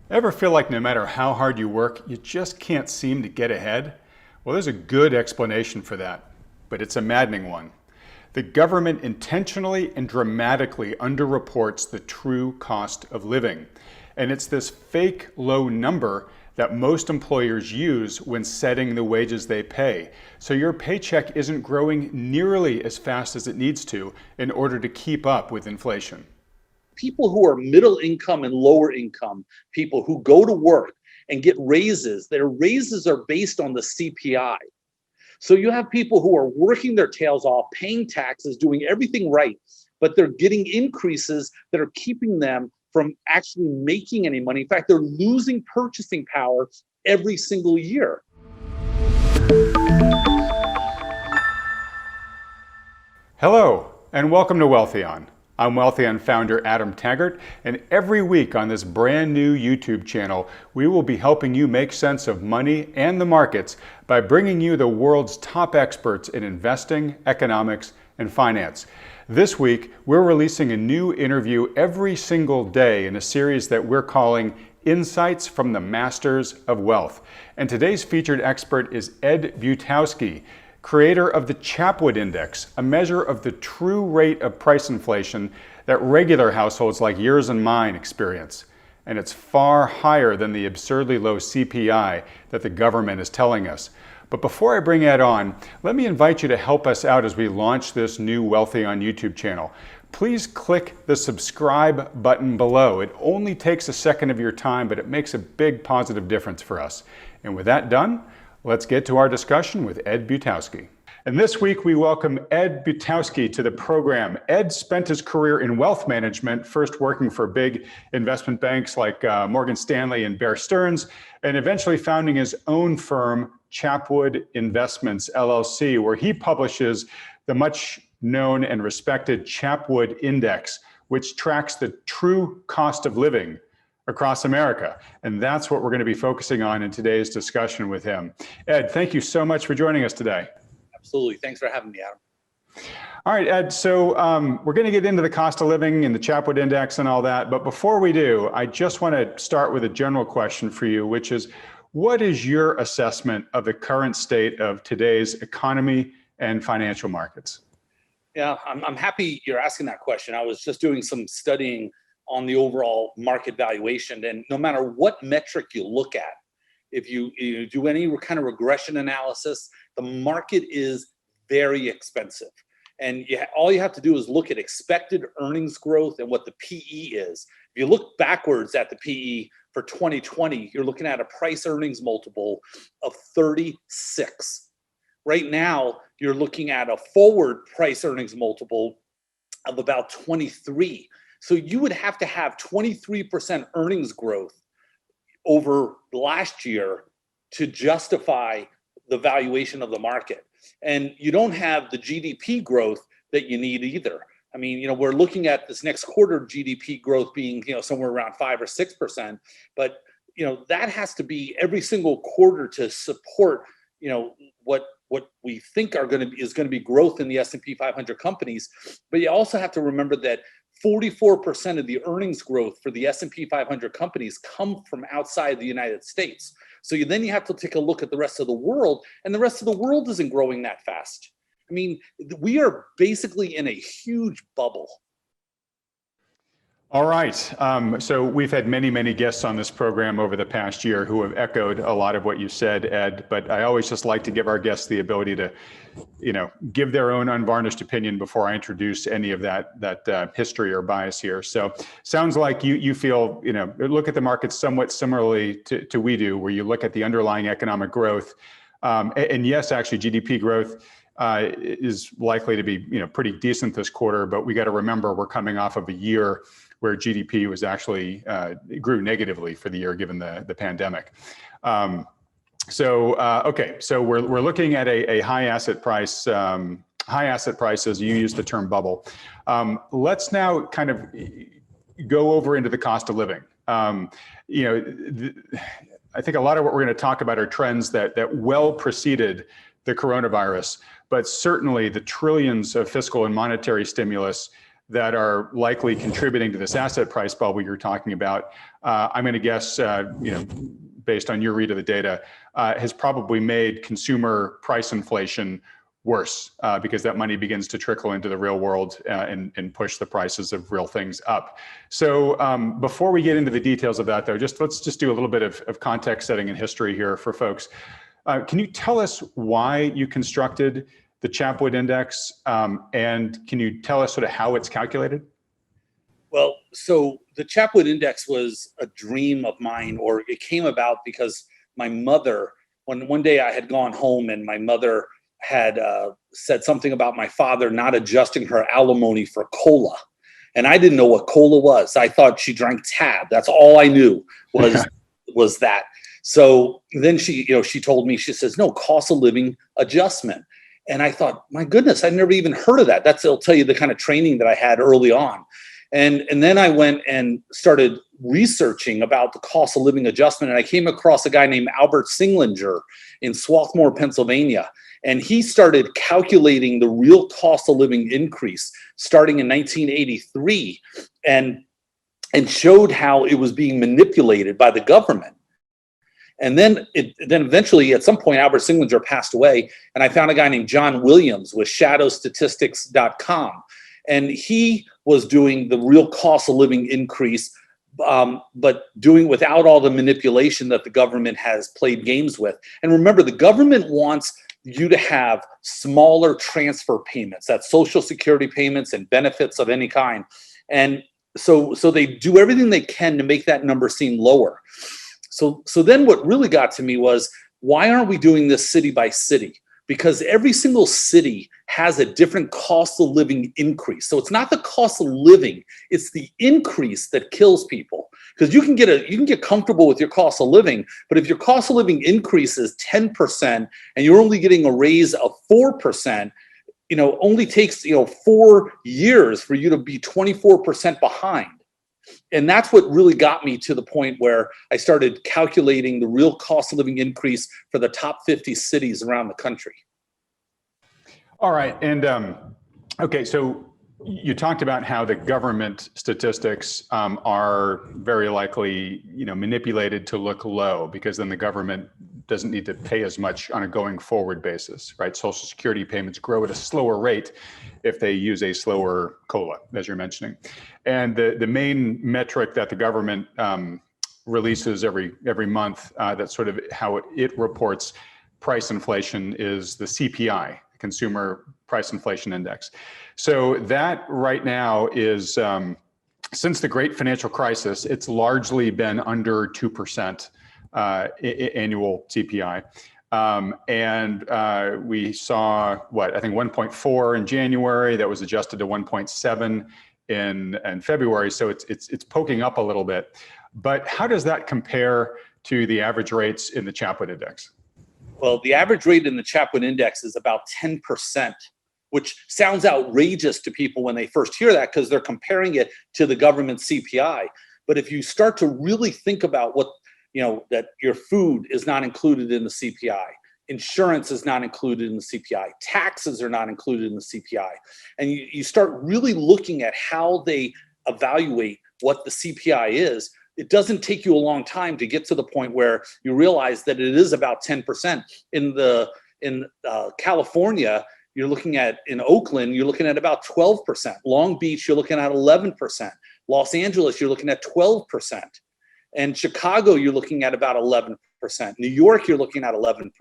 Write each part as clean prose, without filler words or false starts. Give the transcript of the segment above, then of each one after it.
Ever feel like no matter how hard you work, you just can't seem to get ahead? Well, there's a good explanation for that, but it's a maddening one. The government intentionally and dramatically underreports the true cost of living. And it's this fake low number that most employers use when setting the wages they pay. So your paycheck isn't growing nearly as fast as it needs to in order to keep up with inflation. People who are middle income and lower income, people who go to work and get raises, their raises are based on the CPI. So you have people who are working their tails off, paying taxes, doing everything right, but they're getting increases that are keeping them from actually making any money. In fact, they're losing purchasing power every single year. Hello, and welcome to Wealthion. I'm Wealthion founder Adam Taggart, and every week on this brand new YouTube channel, we will be helping you make sense of money and the markets by bringing you the world's top experts in investing, economics, and finance. This week, we're releasing a new interview every single day in a series that we're calling Insights from the Masters of Wealth. And today's featured expert is Ed Butowsky, creator of the Chapwood Index, a measure of the true rate of price inflation that regular households like yours and mine experience. And it's far higher than the absurdly low CPI that the government is telling us. But before I bring Ed on, let me invite you to help us out as we launch this new Wealthion YouTube channel. Please click the subscribe button below. It only takes a second of your time, but it makes a big positive difference for us. And with that done, let's get to our discussion with Ed Butowsky. And this week we welcome Ed Butowsky to the program. Ed spent his career in wealth management, first working for big investment banks like Morgan Stanley and Bear Stearns, and eventually founding his own firm, Chapwood Investments, LLC, where he publishes the much known and respected Chapwood Index, which tracks the true cost of living across America. And that's what we're going to be focusing on in today's discussion with him. Ed, thank you so much for joining us today. Absolutely. Thanks for having me, Adam. All right, Ed, so we're going to get into the cost of living and the Chapwood Index and all that. But before we do, I just want to start with a general question for you, which is, what is your assessment of the current state of today's economy and financial markets? Yeah, I'm happy you're asking that question. I was just doing some studying on the overall market valuation. And no matter what metric you look at, if you do any kind of regression analysis, the market is very expensive. And all you have to do is look at expected earnings growth and what the PE is. If you look backwards at the PE for 2020, you're looking at a price earnings multiple of 36. Right now, you're looking at a forward price earnings multiple of about 23. So you would have to have 23% earnings growth over last year to justify the valuation of the market. And you don't have the GDP growth that you need either. I mean, we're looking at this next quarter GDP growth being, somewhere around 5 or 6%, but that has to be every single quarter to support, what we think is going to be growth in the S&P 500 companies. But you also have to remember that 44% of the earnings growth for the S&P 500 companies come from outside the United States. So then you have to take a look at the rest of the world, and the rest of the world isn't growing that fast. I mean, we are basically in a huge bubble. All right. So we've had many, many guests on this program over the past year who have echoed a lot of what you said, Ed, but I always just like to give our guests the ability to, give their own unvarnished opinion before I introduce any of that history or bias here. So sounds like you feel, look at the market somewhat similarly to we do, where you look at the underlying economic growth. And yes, actually GDP growth is likely to be, pretty decent this quarter, but we got to remember we're coming off of a year where GDP was actually grew negatively for the year given the pandemic. Okay, so we're looking at a high asset prices. You used the term bubble. Let's now kind of go over into the cost of living. I think a lot of what we're going to talk about are trends that well preceded the coronavirus, but certainly the trillions of fiscal and monetary stimulus that are likely contributing to this asset price bubble you're talking about, I'm going to guess, based on your read of the data, has probably made consumer price inflation worse because that money begins to trickle into the real world and push the prices of real things up. So before we get into the details of that, though, let's just do a little bit of context setting and history here for folks. Can you tell us why you constructed the Chapwood Index, and can you tell us sort of how it's calculated? Well, so the Chapwood Index was a dream of mine, or it came about because my mother, one day I had gone home and my mother had said something about my father not adjusting her alimony for cola. And I didn't know what cola was. I thought she drank Tab. That's all I knew was that. So then she told me, she says, no, cost of living adjustment. And I thought, my goodness, I'd never even heard of that. It'll tell you the kind of training that I had early on. And then I went and started researching about the cost of living adjustment. And I came across a guy named Albert Singlinger in Swarthmore, Pennsylvania. And he started calculating the real cost of living increase starting in 1983 and showed how it was being manipulated by the government. And then eventually, at some point, Albert Singlinger passed away, and I found a guy named John Williams with shadowstatistics.com. And he was doing the real cost of living increase, but doing without all the manipulation that the government has played games with. And remember, the government wants you to have smaller transfer payments, that's Social Security payments and benefits of any kind. And so they do everything they can to make that number seem lower. So then what really got to me was, why aren't we doing this city by city? Because every single city has a different cost of living increase. So it's not the cost of living, it's the increase that kills people. Because you can get comfortable with your cost of living, but if your cost of living increases 10% and you're only getting a raise of 4%, only takes 4 years for you to be 24% behind. And that's what really got me to the point where I started calculating the real cost of living increase for the top 50 cities around the country. All right. And okay, so you talked about how the government statistics are very likely, manipulated to look low because then the government doesn't need to pay as much on a going forward basis, right? Social Security payments grow at a slower rate if they use a slower COLA, as you're mentioning. And the main metric that the government releases every month, that's sort of how it reports price inflation, is the CPI, Consumer Price Inflation Index. So that right now is, since the great financial crisis, it's largely been under 2% annual CPI. And we saw I think 1.4 in January, that was adjusted to 1.7 in February. So it's poking up a little bit. But how does that compare to the average rates in the Chapwood Index? Well, the average rate in the Chapwood Index is about 10%, which sounds outrageous to people when they first hear that because they're comparing it to the government CPI. But if you start to really think about that your food is not included in the CPI, insurance is not included in the CPI, taxes are not included in the CPI, and you start really looking at how they evaluate what the CPI is, it doesn't take you a long time to get to the point where you realize that it is about 10%. In California, you're looking at, in Oakland, you're looking at about 12%. Long Beach, you're looking at 11%. Los Angeles, you're looking at 12%. And Chicago, you're looking at about 11%. New York, you're looking at 11%.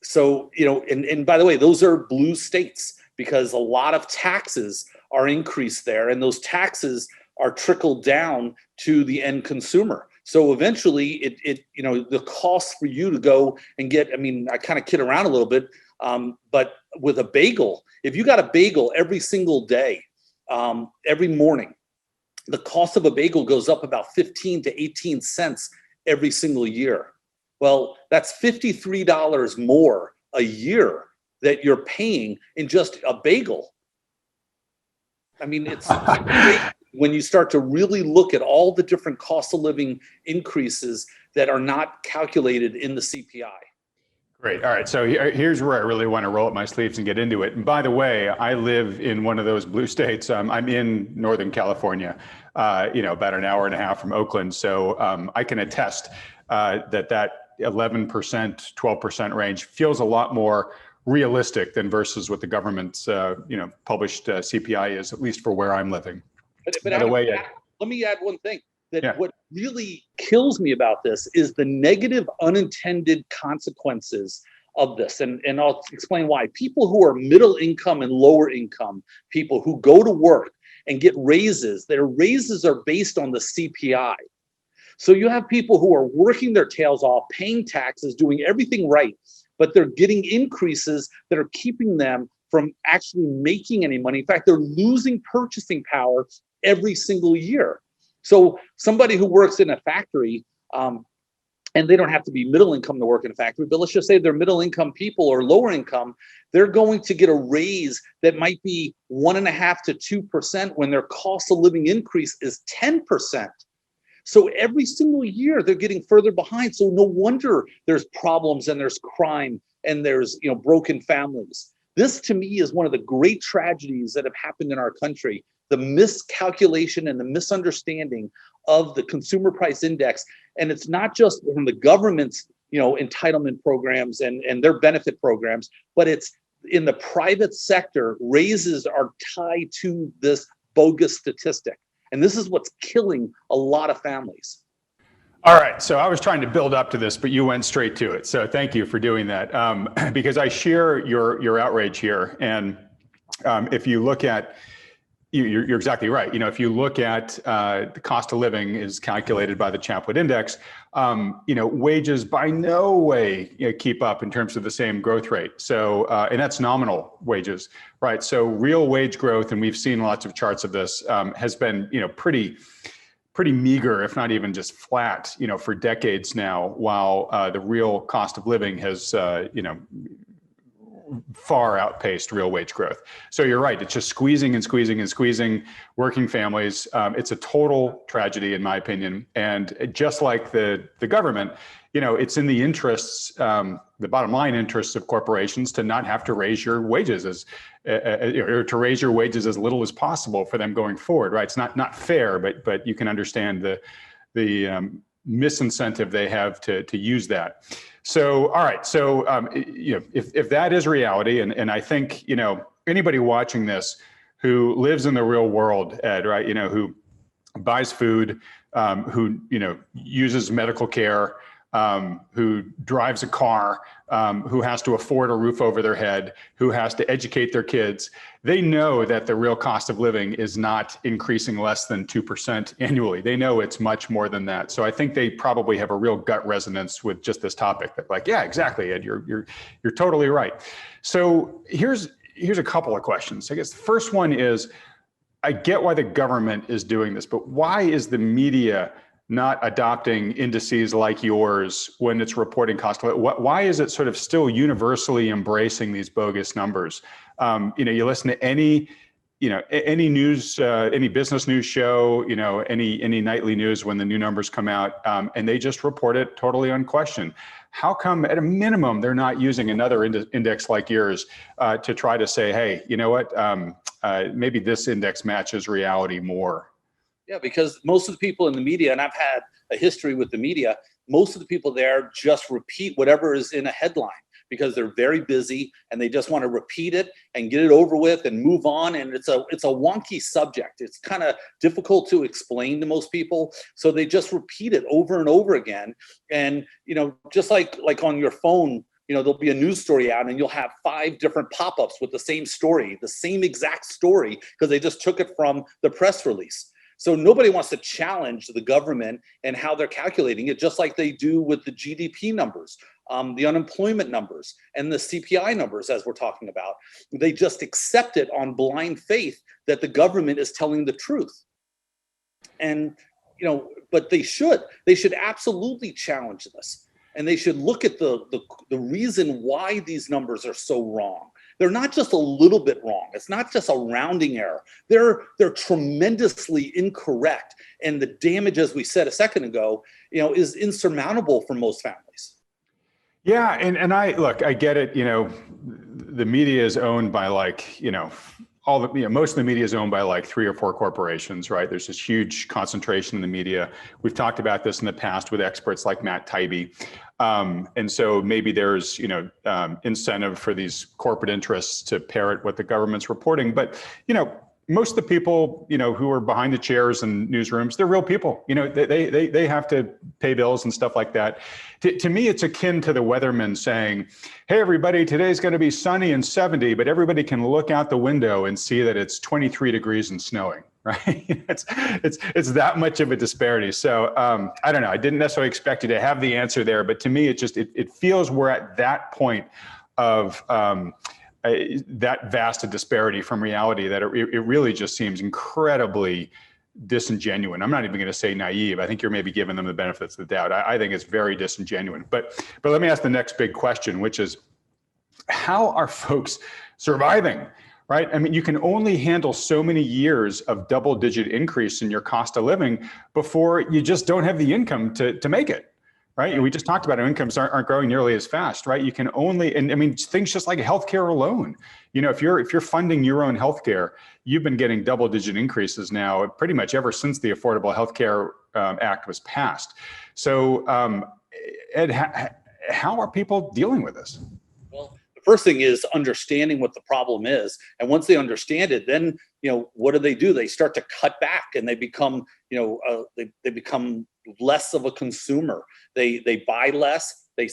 So, and by the way, those are blue states because a lot of taxes are increased there, and those taxes are trickled down to the end consumer. So eventually the cost for you to go and get, I kind of kid around a little bit, but with a bagel, if you got a bagel every single day, every morning, the cost of a bagel goes up about 15 to 18 cents every single year. Well, that's $53 more a year that you're paying in just a bagel. It's great when you start to really look at all the different cost of living increases that are not calculated in the CPI. Great. All right. So here's where I really want to roll up my sleeves and get into it. And by the way, I live in one of those blue states. I'm in Northern California, about an hour and a half from Oakland. So I can attest that 11%, 12% range feels a lot more realistic than versus what the government's, published CPI is, at least for where I'm living. But By the Adam, way, let me add one thing. That yeah. what really kills me about this is the negative unintended consequences of this. And I'll explain why. People who are middle income and lower income, people who go to work and get raises, their raises are based on the CPI. So you have people who are working their tails off, paying taxes, doing everything right, but they're getting increases that are keeping them from actually making any money. In fact, they're losing purchasing power every single year. So somebody who works in a factory, and they don't have to be middle income to work in a factory, but let's just say they're middle income people or lower income, they're going to get a raise that might be 1.5% to 2% when their cost of living increase is 10%. So every single year they're getting further behind. So no wonder there's problems and there's crime and there's broken families. This to me is one of the great tragedies that have happened in our country. The miscalculation and the misunderstanding of the consumer price index. And it's not just from the government's entitlement programs and their benefit programs, but it's in the private sector. Raises are tied to this bogus statistic. And this is what's killing a lot of families. All right, so I was trying to build up to this, but you went straight to it. So thank you for doing that, because I share your outrage here. And if you look at, you're exactly right. If you look at the cost of living is calculated by the Chapwood Index, wages by no way keep up in terms of the same growth rate. So, and that's nominal wages, right? So real wage growth, and we've seen lots of charts of this, has been, pretty meager, if not even just flat, for decades now, while the real cost of living has, far outpaced real wage growth. So you're right. It's just squeezing and squeezing and squeezing working families. It's a total tragedy, in my opinion. And just like the government, it's in the interests, the bottom line interests of corporations to not have to raise your wages or to raise your wages as little as possible for them going forward. Right? It's not fair, but you can understand the misincentive they have to use that. So, all right. So, if that is reality, and I think, anybody watching this who lives in the real world, Ed, right, who buys food, who, uses medical care, who drives a car, who has to afford a roof over their head, who has to educate their kids, they know that the real cost of living is not increasing less than 2% annually. They know it's much more than that. So I think they probably have a real gut resonance with just this topic. That like, yeah, exactly, Ed, you're totally right. So here's a couple of questions. I guess the first one is, I get why the government is doing this, but why is the media not adopting indices like yours when it's reporting cost of living? Why is it sort of still universally embracing these bogus numbers? You listen to any news, any business news show, any nightly news when the new numbers come out, and they just report it totally unquestioned. How come at a minimum they're not using another index like yours to try to say, hey, you know what, maybe this index matches reality more? Yeah, because most of the people in the media, and I've had a history with the media, most of the people there just repeat whatever is in a headline because they're very busy and they just want to repeat it and get it over with and move on. And it's a wonky subject. It's kind of difficult to explain to most people. So they just repeat it over and over again. And, just like on your phone, there'll be a news story out and you'll have 5 different pop-ups with the same story, the same exact story, because they just took it from the press release. So nobody wants to challenge the government and how they're calculating it, just like they do with the GDP numbers, the unemployment numbers, and the CPI numbers, as we're talking about. They just accept it on blind faith that the government is telling the truth. And, but they should absolutely challenge this. And they should look at the reason why these numbers are so wrong. They're not just a little bit wrong. It's not just a rounding error. They're tremendously incorrect. And the damage, as we said a second ago, is insurmountable for most families. Yeah, and I get it. The media is owned by most of the media is owned by like three or four corporations, right? There's this huge concentration in the media. We've talked about this in the past with experts like Matt Taibbi. And so maybe there's, incentive for these corporate interests to parrot what the government's reporting. But, most of the people, who are behind the chairs and newsrooms, they're real people. They have to pay bills and stuff like that. To me, it's akin to the weatherman saying, "Hey, everybody, today's going to be sunny and 70, but everybody can look out the window and see that it's 23 degrees and snowing." Right? It's that much of a disparity. So I don't know. I didn't necessarily expect you to have the answer there, but to me, it feels we're at that point of that vast a disparity from reality that it really just seems incredibly disingenuous. I'm not even going to say naive. I think you're maybe giving them the benefits of the doubt. I think it's very disingenuous. But let me ask the next big question, which is, how are folks surviving? Right? I mean, you can only handle so many years of double-digit increase in your cost of living before you just don't have the income to make it. Right? We just talked about how incomes aren't growing nearly as fast, right? You can only, and I mean, things just like healthcare alone. If you're funding your own healthcare, you've been getting double-digit increases now, pretty much ever since the Affordable Health Care Act was passed. So, Ed, how are people dealing with this? Well, the first thing is understanding what the problem is, and once they understand it, then what do? They start to cut back, and they become they become less of a consumer. They buy less. They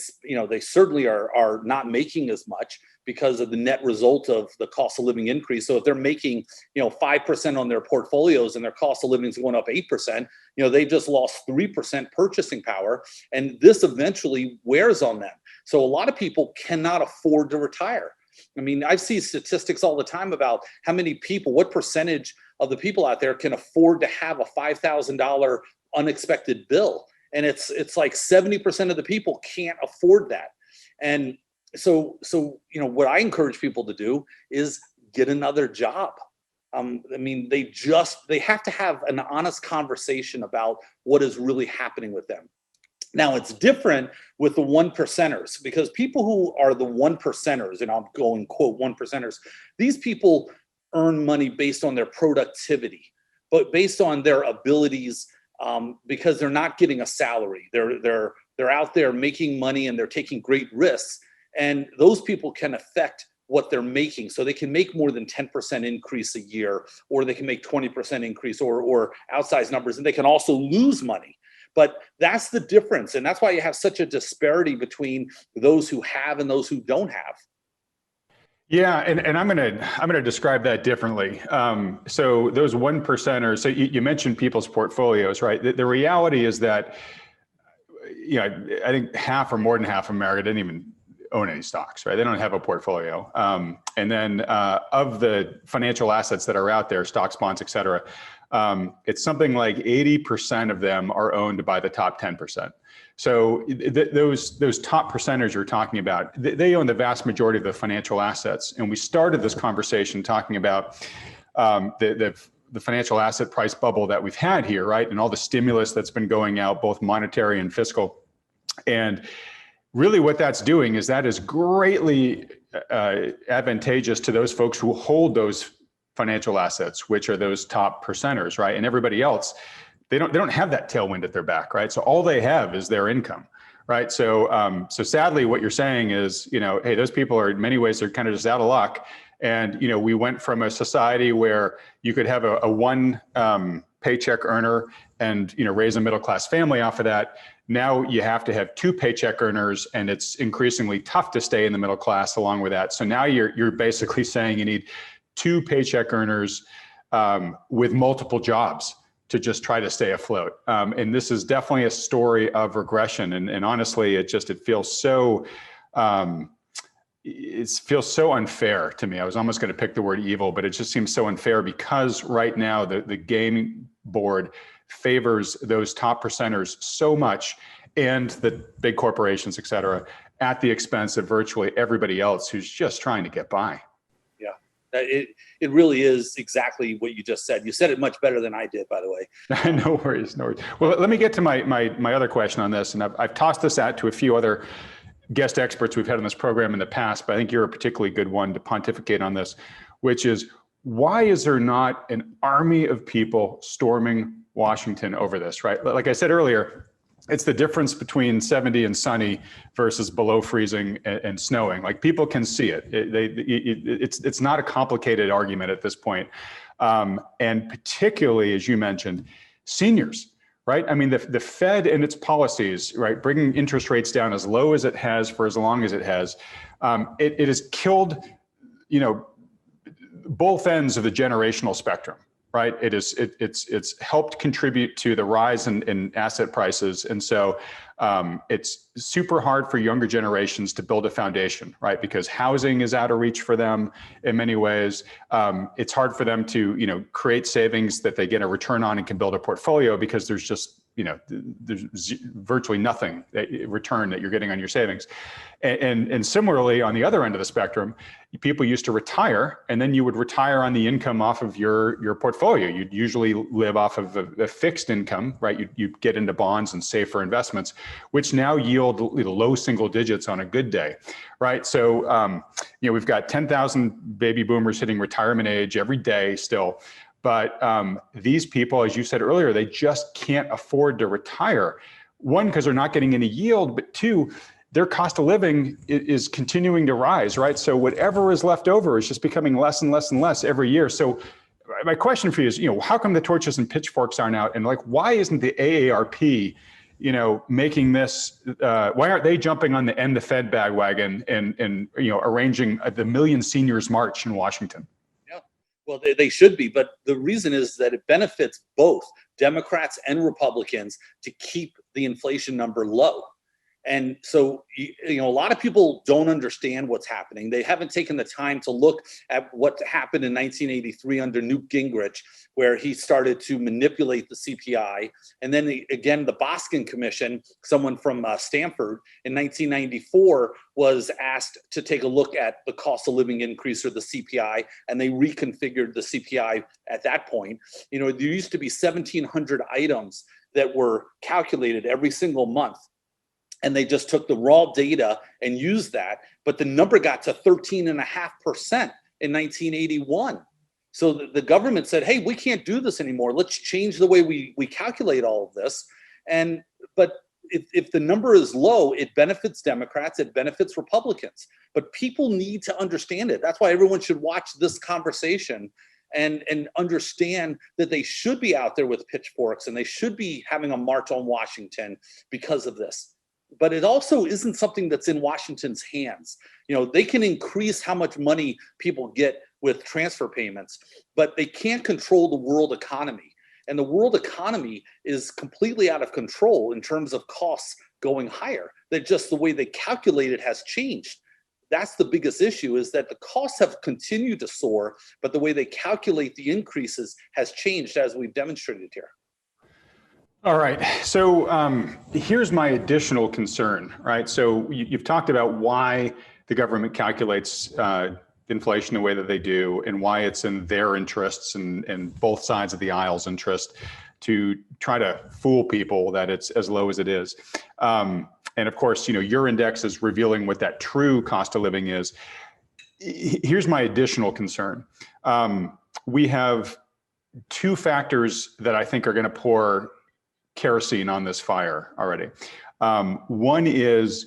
certainly are not making as much because of the net result of the cost of living increase. So if they're making 5% on their portfolios and their cost of living is going up 8%, they just lost 3% purchasing power, and this eventually wears on them. So a lot of people cannot afford to retire. I mean, I see statistics all the time about how many people, what percentage of the people out there can afford to have a $5,000 unexpected bill. And it's like 70% of the people can't afford that. And so what I encourage people to do is get another job. I mean, they have to have an honest conversation about what is really happening with them. Now, it's different with the one percenters, because people who are the one percenters, and I'm going quote one percenters, these people earn money based on their productivity, but based on their abilities, because they're not getting a salary. They're out there making money, and they're taking great risks, and those people can affect what they're making. So they can make more than 10% increase a year, or they can make 20% increase, or outsized numbers, and they can also lose money. But that's the difference. And that's why you have such a disparity between those who have and those who don't have. Yeah, and I'm gonna describe that differently. So those one percenters. So you mentioned people's portfolios, right? The reality is that, I think half or more than half of America didn't even own any stocks, right? They don't have a portfolio. And then of the financial assets that are out there, stocks, bonds, et cetera, it's something like 80% of them are owned by the top 10%. So those top percenters you're talking about, they own the vast majority of the financial assets. And we started this conversation talking about the financial asset price bubble that we've had here, right? And all the stimulus that's been going out, both monetary and fiscal. And really what that's doing is that is greatly advantageous to those folks who hold those financial assets, which are those top percenters, right? And everybody else, they don't have that tailwind at their back, right? So all they have is their income, right? So sadly, what you're saying is, hey, those people are in many ways, they're kind of just out of luck. And we went from a society where you could have a one paycheck earner and raise a middle class family off of that. Now you have to have two paycheck earners, and it's increasingly tough to stay in the middle class along with that. So now you're basically saying you need two paycheck earners with multiple jobs to just try to stay afloat. And this is definitely a story of regression. And honestly, it feels so unfair to me. I was almost going to pick the word evil, but it just seems so unfair because right now the game board favors those top percenters so much, and the big corporations, et cetera, at the expense of virtually everybody else who's just trying to get by. Yeah, it really is exactly what you just said. You said it much better than I did, by the way. No worries. Well, let me get to my other question on this, and I've tossed this out to a few other guest experts we've had on this program in the past, but I think you're a particularly good one to pontificate on this, which is, why is there not an army of people storming Washington over this, right? Like I said earlier, it's the difference between 70 and sunny versus below freezing and snowing. Like, people can see it. It's not a complicated argument at this point. And particularly, as you mentioned, seniors, right? I mean, the Fed and its policies, right, bringing interest rates down as low as it has for as long as it has, it has killed, both ends of the generational spectrum, right? It's helped contribute to the rise in asset prices. And so it's super hard for younger generations to build a foundation, right? Because housing is out of reach for them in many ways. It's hard for them to, create savings that they get a return on and can build a portfolio, because there's just, there's virtually nothing return that you're getting on your savings. And similarly, on the other end of the spectrum, people used to retire, and then you would retire on the income off of your portfolio. You'd usually live off of a fixed income, right? You'd get into bonds and save for investments, which now yield low single digits on a good day, right? So, we've got 10,000 baby boomers hitting retirement age every day still. But these people, as you said earlier, they just can't afford to retire. One, because they're not getting any yield, but two, their cost of living is continuing to rise, right? So whatever is left over is just becoming less and less and less every year. So my question for you is, how come the torches and pitchforks aren't out? And why isn't the AARP, making this, why aren't they jumping on the Fed bandwagon and arranging the Million Seniors March in Washington? Well, they should be, but the reason is that it benefits both Democrats and Republicans to keep the inflation number low. And so, a lot of people don't understand what's happening. They haven't taken the time to look at what happened in 1983 under Newt Gingrich, where he started to manipulate the CPI. And then again, the Boskin Commission, someone from Stanford in 1994 was asked to take a look at the cost of living increase, or the CPI, and they reconfigured the CPI at that point. There used to be 1,700 items that were calculated every single month, and they just took the raw data and used that, but the number got to 13.5% in 1981. So the government said, hey, we can't do this anymore. Let's change the way we calculate all of this. But if the number is low, it benefits Democrats, it benefits Republicans. But people need to understand it. That's why everyone should watch this conversation and understand that they should be out there with pitchforks, and they should be having a march on Washington because of this. But it also isn't something that's in Washington's hands. They can increase how much money people get with transfer payments, but they can't control the world economy. And the world economy is completely out of control in terms of costs going higher. That just the way they calculate it has changed. That's the biggest issue, is that the costs have continued to soar, but the way they calculate the increases has changed, as we've demonstrated here. All right. So here's my additional concern, right? So you've talked about why the government calculates inflation the way that they do, and why it's in their interests and both sides of the aisle's interest to try to fool people that it's as low as it is. And of course, your index is revealing what that true cost of living is. Here's my additional concern. We have two factors that I think are going to pour kerosene on this fire already. One is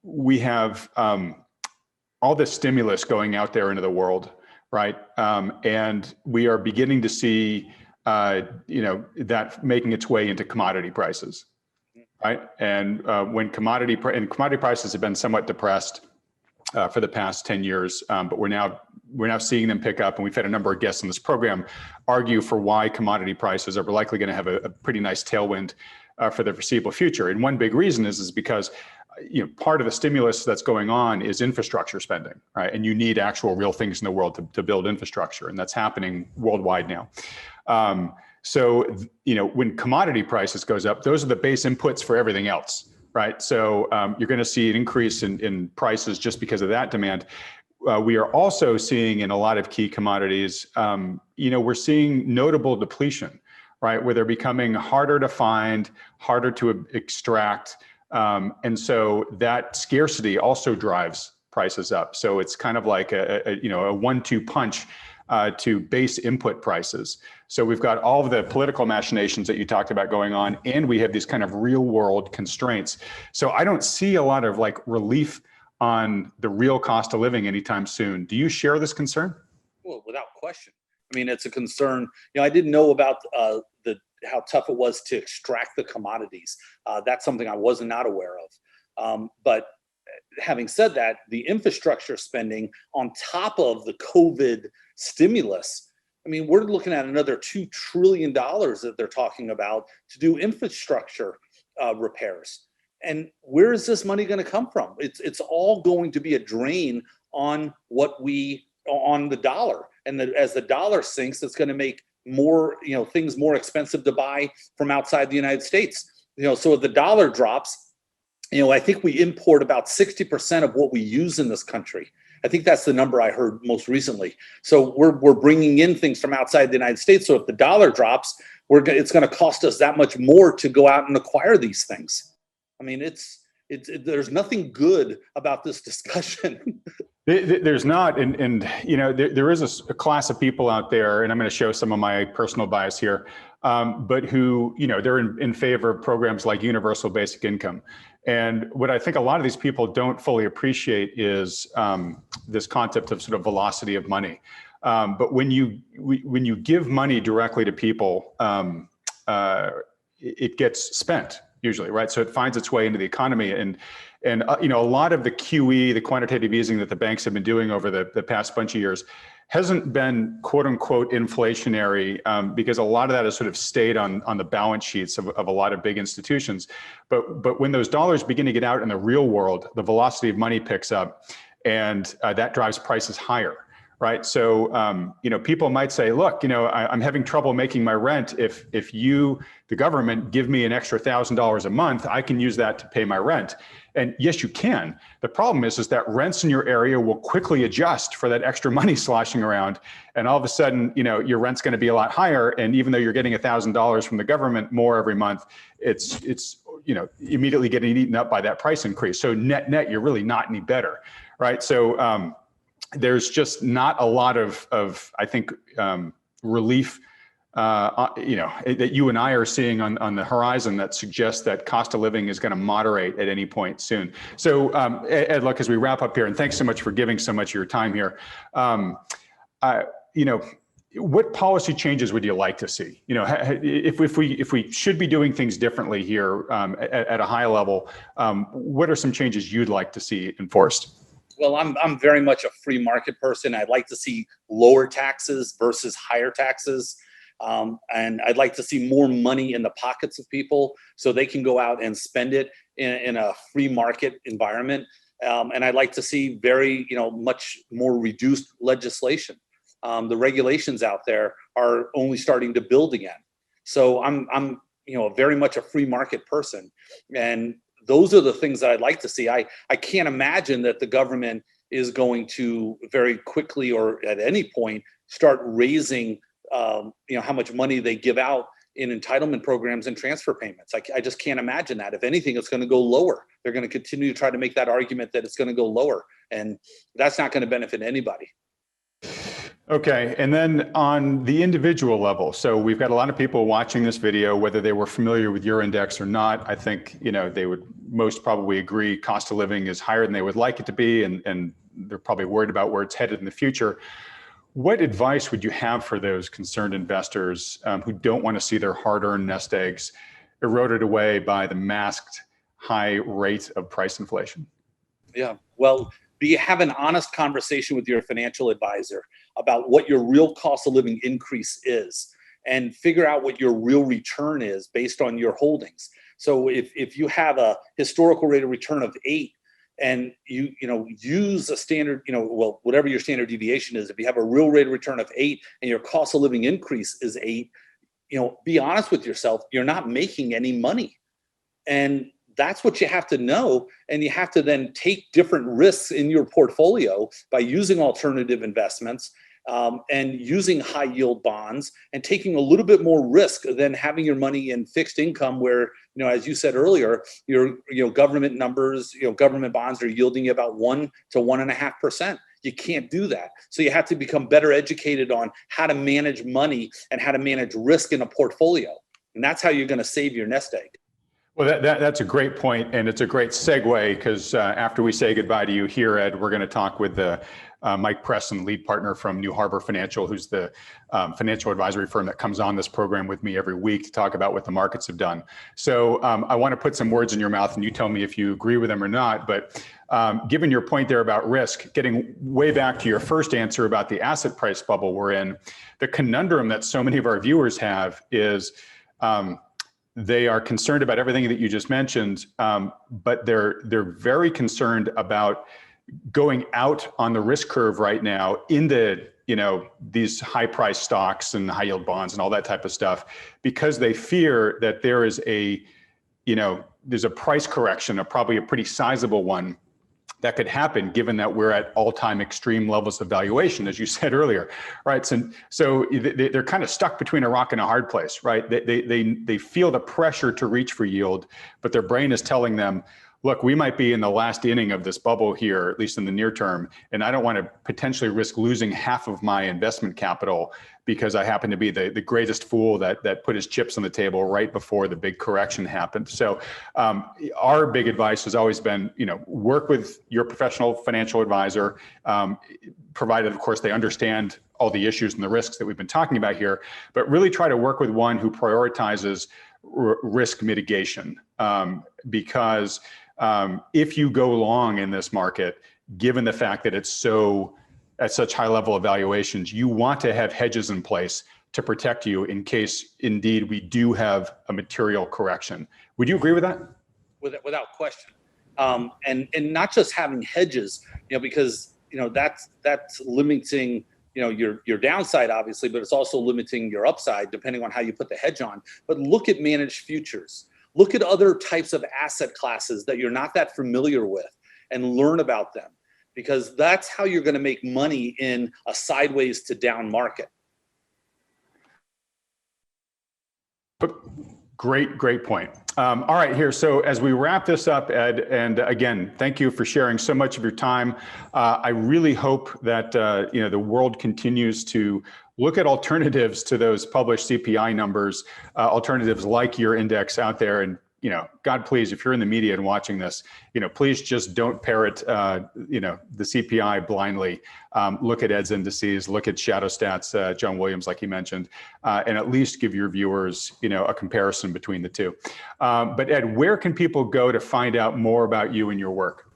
we have all this stimulus going out there into the world, right? And we are beginning to see, that making its way into commodity prices, right? And when commodity prices have been somewhat depressed for the past 10 years, but we're now seeing them pick up, and we've had a number of guests in this program argue for why commodity prices are likely going to have a pretty nice tailwind for the foreseeable future. And one big reason is because part of the stimulus that's going on is infrastructure spending, right? And you need actual real things in the world to build infrastructure, and that's happening worldwide now. So when commodity prices goes up, those are the base inputs for everything else, right? So you're going to see an increase in prices just because of that demand. We are also seeing in a lot of key commodities, we're seeing notable depletion, right? Where they're becoming harder to find, harder to extract, And so that scarcity also drives prices up. So it's kind of like a 1-2 punch to base input prices. So we've got all of the political machinations that you talked about going on, and we have these kind of real world constraints. So I don't see a lot of like relief on the real cost of living anytime soon. Do you share this concern? Well, without question. I mean, it's a concern. I didn't know about how tough it was to extract the commodities. That's something I was not aware of. But having said that, the infrastructure spending on top of the COVID stimulus, I mean, we're looking at another $2 trillion that they're talking about to do infrastructure repairs. And where is this money going to come from? It's all going to be a drain on on the dollar. And as the dollar sinks, it's going to make more, things more expensive to buy from outside the United States. So if the dollar drops, I think we import about 60% of what we use in this country. I think that's the number I heard most recently. So we're bringing in things from outside the United States. So if the dollar drops, it's going to cost us that much more to go out and acquire these things. I mean, there's nothing good about this discussion. There's not, and there is a class of people out there, and I'm going to show some of my personal bias here, but who, they're in favor of programs like universal basic income. And what I think a lot of these people don't fully appreciate is this concept of sort of velocity of money. But when you give money directly to people, it gets spent usually, right? So it finds its way into the economy, and a lot of the QE, the quantitative easing that the banks have been doing over the past bunch of years, hasn't been quote unquote inflationary, because a lot of that has sort of stayed on the balance sheets of a lot of big institutions. But when those dollars begin to get out in the real world, the velocity of money picks up, and that drives prices higher. Right. So, people might say, look, I'm having trouble making my rent. If you, the government, give me an extra $1,000 a month, I can use that to pay my rent. And yes, you can. The problem is that rents in your area will quickly adjust for that extra money sloshing around. And all of a sudden, your rent's going to be a lot higher. And even though you're getting $1,000 from the government more every month, it's immediately getting eaten up by that price increase. So net, you're really not any better. Right. So, there's just not a lot of I think, relief, that you and I are seeing on the horizon that suggests that cost of living is going to moderate at any point soon. So, Ed, look, as we wrap up here, and thanks so much for giving so much of your time here. What policy changes would you like to see? If we should be doing things differently here at a high level, what are some changes you'd like to see enforced? Well, I'm very much a free market person. I'd like to see lower taxes versus higher taxes. And I'd like to see more money in the pockets of people so they can go out and spend it in a free market environment. And I'd like to see much more reduced legislation. The regulations out there are only starting to build again. So I'm very much a free market person. And those are the things that I'd like to see. I can't imagine that the government is going to very quickly or at any point start raising, how much money they give out in entitlement programs and transfer payments. I just can't imagine that. If anything, it's going to go lower. They're going to continue to try to make that argument that it's going to go lower, and that's not going to benefit anybody. Okay, and then on the individual level, so we've got a lot of people watching this video, whether they were familiar with your index or not. I think they would most probably agree cost of living is higher than they would like it to be, and they're probably worried about where it's headed in the future. What advice would you have for those concerned investors who don't want to see their hard-earned nest eggs eroded away by the masked high rate of price inflation? Yeah, well, have an honest conversation with your financial advisor about what your real cost of living increase is, and figure out what your real return is based on your holdings. So if you have a historical rate of return of 8, and you use a standard, whatever your standard deviation is, if you have a real rate of return of 8 and your cost of living increase is 8, be honest with yourself, you're not making any money. And that's what you have to know. And you have to then take different risks in your portfolio by using alternative investments and using high yield bonds and taking a little bit more risk than having your money in fixed income where, as you said earlier, your government numbers, government bonds are yielding about 1 to 1.5%. You can't do that. So you have to become better educated on how to manage money and how to manage risk in a portfolio. And that's how you're going to save your nest egg. Well, that's a great point, and it's a great segue because after we say goodbye to you here, Ed, we're going to talk with Mike Preston, lead partner from New Harbor Financial, who's the financial advisory firm that comes on this program with me every week to talk about what the markets have done. So I want to put some words in your mouth, and you tell me if you agree with them or not. But given your point there about risk, getting way back to your first answer about the asset price bubble we're in, the conundrum that so many of our viewers have is they are concerned about everything that you just mentioned, but they're very concerned about going out on the risk curve right now into these high price stocks and high yield bonds and all that type of stuff, because they fear that there is there's a price correction, probably a pretty sizable one, that could happen given that we're at all-time extreme levels of valuation, as you said earlier, right? So they're kind of stuck between a rock and a hard place, right? They feel the pressure to reach for yield, but their brain is telling them, look, we might be in the last inning of this bubble here, at least in the near term, and I don't want to potentially risk losing half of my investment capital because I happen to be the greatest fool that put his chips on the table right before the big correction happened. So our big advice has always been, work with your professional financial advisor, provided, of course, they understand all the issues and the risks that we've been talking about here, but really try to work with one who prioritizes risk mitigation, because if you go long in this market, given the fact that it's at such high level of valuations, you want to have hedges in place to protect you in case indeed we do have a material correction. Would you agree with that? Without question. And not just having hedges, because that's limiting your downside, obviously, but it's also limiting your upside depending on how you put the hedge on. But look at managed futures. Look at other types of asset classes that you're not that familiar with and learn about them, because that's how you're going to make money in a sideways to down market. But great point. All right, here. So as we wrap this up, Ed, and again, thank you for sharing so much of your time. I really hope that the world continues to look at alternatives to those published CPI numbers, alternatives like your index out there. And God, please, if you're in the media and watching this, please just don't parrot the CPI blindly. Look at Ed's indices, look at shadow stats, John Williams, like he mentioned, and at least give your viewers, a comparison between the two. But Ed, where can people go to find out more about you and your work?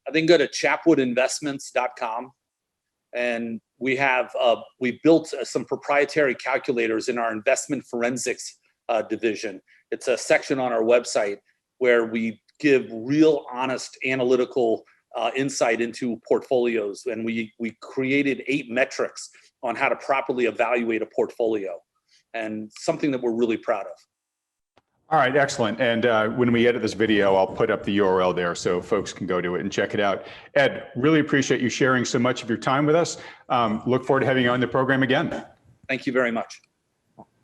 I think go to chapwoodinvestments.com. And we built some proprietary calculators in our investment forensics division. It's a section on our website where we give real honest analytical insight into portfolios. And we created 8 metrics on how to properly evaluate a portfolio, and something that we're really proud of. All right, excellent. And when we edit this video, I'll put up the URL there so folks can go to it and check it out. Ed, really appreciate you sharing so much of your time with us. Look forward to having you on the program again. Thank you very much.